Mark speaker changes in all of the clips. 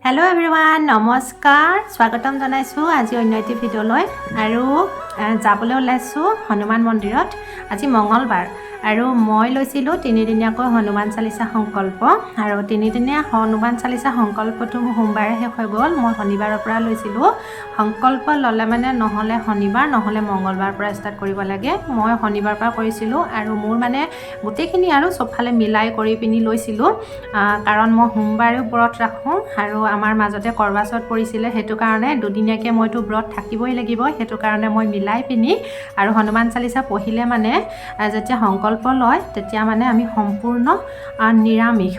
Speaker 1: hello everyone नमस्कार स्वागतम जनाइছোঁ আজি অন্য এটি ভিডিঅ'লৈ আৰু যাবলৈ ওলাইছোঁ হনুমান মন্দিৰত আজি মঙ্গলবাৰ আৰু মই লৈছিলোঁ তিনিদিনীয়াকৈ হনুমান চালিসা সংকল্প আৰু তিনিদিনীয়া হনুমান চালিসা সংকল্পটো সোমবাৰে শেষ হৈ গ'ল মই শনিবাৰৰ পৰা লৈছিলোঁ সংকল্প ল'লে মানে নহ'লে শনিবাৰ নহ'লে মঙ্গলবাৰ পৰা ষ্টাৰ্ট কৰিব লাগে মই শনিবাৰ পৰা কৰিছিলোঁ আৰু মোৰ মানে গোটেইখিনি আৰু সবফালে মিলাই কৰি পিনি লৈছিলোঁ কাৰণ মই সোমবাৰেও ব্ৰত ৰাখোঁ আৰু আমাৰ মাজতে কৰবাচত পৰিছিলে হেতু কাৰণে দুদিনীয়াকে মইতো ব্ৰত থাকিবই লাগিব হেতু কাৰণে মই মিলাই পিনি আৰু হনুমান চালিসা পঢ়িলে মানে যেতিয়া সংকল্প লয় তেতিয়া মানে আমি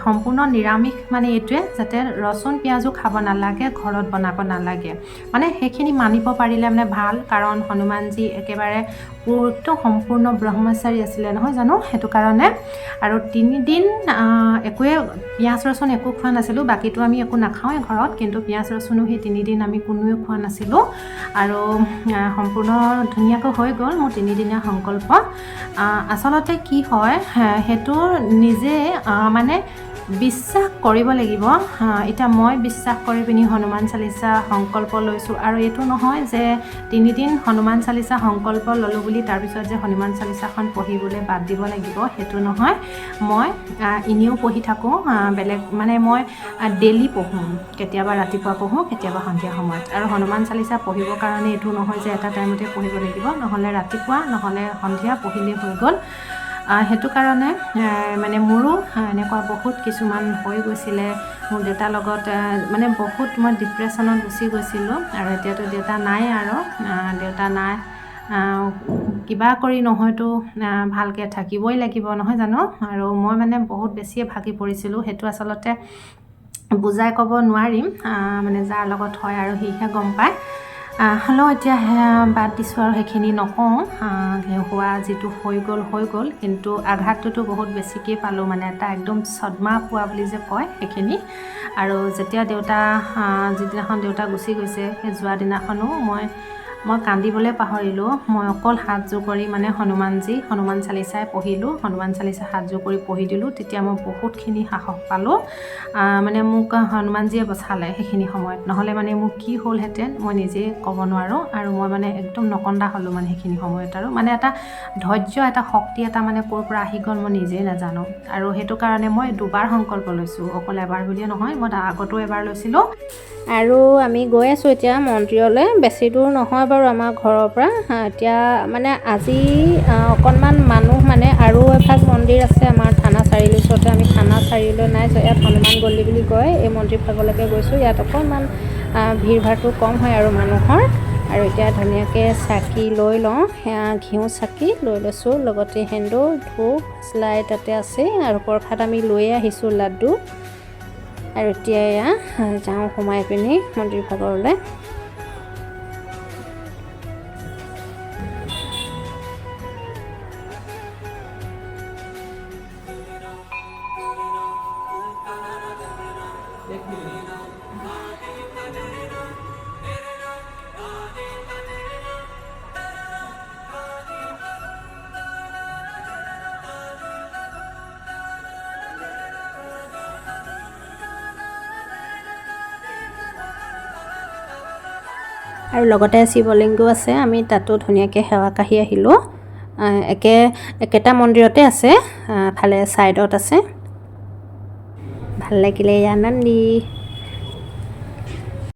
Speaker 1: সম্পূৰ্ণ নিৰামিষ মানে এটোৱে যাতে ৰসুন পিয়াজু খাব নালাগে ঘৰত বনাব নালাগে মানে হেখিনি মানিব পাৰিলে মানে ভাল কাৰণ হনুমানজি একেবাৰে পুৰুটো সম্পূৰ্ণ ব্ৰহ্মচাৰী আছিল নহয় জানো হেতু কাৰণে আৰু 3 দিন একোৱে পিয়াজ ৰসুন একো খোৱা নাছিলো বাকিটো আমি একো নাখাওয়ে ঘৰত কিন্তু পিয়াজ ৰসুনো হি 3 দিন আমি কোনোৱে খোৱা নাছিলো আৰু সম্পূৰ্ণ ধুনিয়াকৈ হৈ গ'ল মোৰ 3 দিনীয়া সংকল্প আসলতে কি হয় হেতু নিজে মানে বিশ্বাস কৰিব লাগিব এটা মই বিশ্বাস কৰি পিনি হনুমান চালিসা সংকল্প লৈছো আৰু এটো নহয় যে 3 দিন হনুমান চালিসা সংকল্প ললো বুলি তাৰ পিছত যে হনুমান চালিসাখন পঢ়িবলৈ বাদ দিব লাগিব হেতু নহয় মই ইনিও পঢ়ি থাকো বেলেগ মানে মই ডেইলি পঢ়ো কেতিয়াবা ৰাতিপুৱা পঢ়ো কেতিয়াবা সন্ধিয়া সময়ত আৰু হনুমান চালিসা পঢ়িবৰ কাৰণে এটো নহয় যে এটা টাইমতে পঢ়িব লাগিব নহলে ৰাতিপুৱা নহলে সন্ধিয়া পঢ়িলে হৈ গ'ল হেতু কাৰণে মানে মোৰো এনেকুৱা বহুত কিছুমান হৈ গৈছিলে মোৰ দেউতাৰ লগত মানে বহুত মই ডিপ্ৰেছনত গুচি গৈছিলোঁ আৰু এতিয়াতো দেউতা নাই আৰু দেউতা নাই কিবা কৰি নহয়তো ভালকৈ থাকিবই লাগিব নহয় জানো আৰু মই মানে বহুত বেছি ভাগি পৰিছিলোঁ হেতু আসলতে বুজাই ক'ব নোৱাৰিম মানে যাৰ লগত হয় আৰু হিহে গম পায় হলো এতিয়া বাদ দিছো আৰু হেখিনি নকওঁ হোৱা যেটো হৈ গ'ল কিন্তু আঘাতটো বহুত বেছিকৈ পালো মানে এটা একদম সদমা পোৱা বুলি যে কয় হেখিনি আৰু যেতিয়া দেউতা যিদিনাখন দেউতা গুচি গৈছে সেই যোৱা দিনাখনো মই কান্দিবলৈ পাহৰিলো মই অকল হাত জোৰ কৰি মানে হনুমান চালিসাই পঢ়িলো হনুমান চালিসা হাত জোৰ কৰি পঢ়ি দিলো তেতিয়া মই বহুতখিনি সাহস পালো মানে মোক হনুমানজিয়ে বচালে হেখিনি সময়ত নহলে মানে মোক কি হ'ল হেতেন মই নিজে ক'ব নোৱাৰো আৰু মই মানে একদম নকন্দা হলো মানে হেখিনি সময়ত আৰু মানে এটা ধৈৰ্য এটা শক্তি এটা মানে ক'ৰ পৰা আহি গ'ল মই নিজে নাজানো আৰু হেতু কাৰণে মই দুবাৰ সংকল্প লৈছো অকল এবাৰ বুলিয়ে নহয় মই আগতো এবাৰ লৈছিলো আৰু আমি গৈ আছো এতিয়া মন্দিৰলৈ বেছি দূৰ নহয় বাৰু আমাৰ ঘৰৰ পৰা এতিয়া মানে আজি অকনমান মানুহ মানে আৰু এভাগ মন্দিৰ আছে আমাৰ থানা চাৰিআলিৰ ওচৰতে আমি থানা চাৰিআলিলৈ নাই ইয়াত হনুমান গল্লি বুলি কয় এই মন্দিৰ ভাগলৈকে গৈছো ইয়াত অকনমান ভিৰ ভাৰটো কম হয় আৰু মানুহৰ আৰু এতিয়া ধুনীয়াকৈ চাকি লৈ লওঁ ঘিউ চাকি লৈ লৈছোঁ লগতে সেন্দুৰ ধূপ লাই তাতে আছে আৰু প্ৰসাদ আমি লৈ আহিছোঁ লাড্ডু আৰু এতিয়া যাওঁ সোমাই পিনি মন্দিৰ ভাগৰলৈ আৰু লগতে শিৱলিংগ আছে আমি তাতো ধুনীয়াকৈ সেৱা কাঢ়ি আহিলোঁ একেটা মন্দিৰতে আছে ফালে সাইডত আছে ভাল লাগিলে আনন্দি